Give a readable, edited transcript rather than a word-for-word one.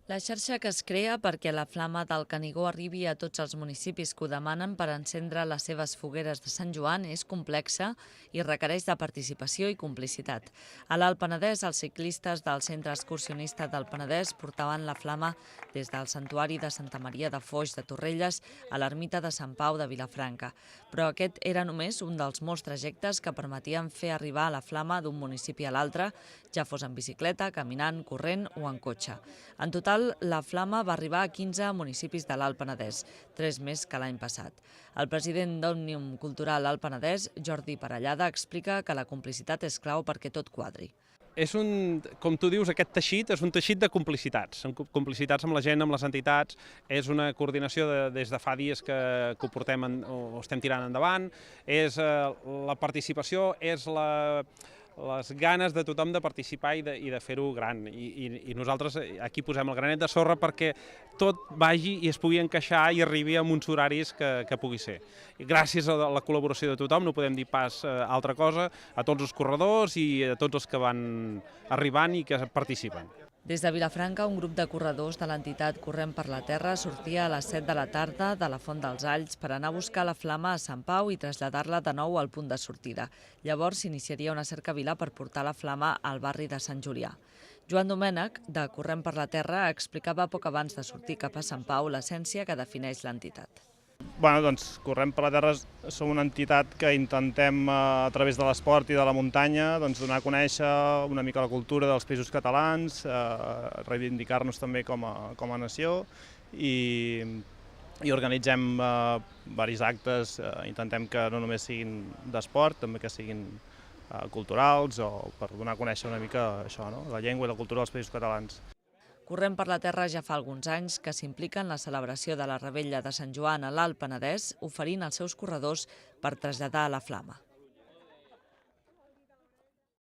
La xarxa que es crea perquè la flama del Canigó arribi a tots els municipis que ho demanen per encendre les seves fogueres de Sant Joan és complexa i requereix de participació i complicitat. A l'Alt Penedès, els ciclistes del Centre Excursionista del Penedès portaven la flama des del Santuari de Santa Maria de Foix de Torrelles a l'Ermita de Sant Pau de Vilafranca. Però aquest era només un dels molts trajectes que permetien fer arribar la flama d'un municipi a l'altre, ja fos en bicicleta, caminant, corrent o en cotxe. En total, la flama va arribar a 15 municipis de l'Alt Penedès, 3 més que l'any passat. El president d'Òmnium Cultural Alt Penedès, Jordi Parellada, explica que la complicitat és clau perquè tot quadri. Com tu dius, aquest teixit és un teixit de complicitats. Són complicitats amb la gent, amb les entitats, és una coordinació des de fa dies que ho portem o estem tirant endavant, és la participació, és les ganes de tothom de participar i de fer-ho gran. I nosaltres aquí posem el granet de sorra perquè tot vagi i es pugui encaixar i arribi amb uns horaris que pugui ser. I gràcies a la col·laboració de tothom, no podem dir pas altra cosa, a tots els corredors i a tots els que van arribant i que participen. Des de Vilafranca, un grup de corredors de l'entitat Correm per la Terra sortia a les 7 de la tarda de la Font dels Alls per anar a buscar la flama a Sant Pau i traslladar-la de nou al punt de sortida. Llavors s'iniciaria una cercavila per portar la flama al barri de Sant Julià. Joan Domènech, de Correm per la Terra, explicava poc abans de sortir cap a Sant Pau l'essència que defineix l'entitat. Doncs Correm per la Terra som una entitat que intentem, a través de l'esport i de la muntanya, donar a conèixer una mica la cultura dels països catalans, reivindicar-nos també com a nació i organitzem diversos actes, intentem que no només siguin d'esport, també que siguin culturals o per donar a conèixer una mica això, la llengua i la cultura dels països catalans. Correm per la Terra ja fa alguns anys que s'implica en la celebració de la Revetlla de Sant Joan a l'Alt Penedès, oferint als seus corredors per traslladar la flama.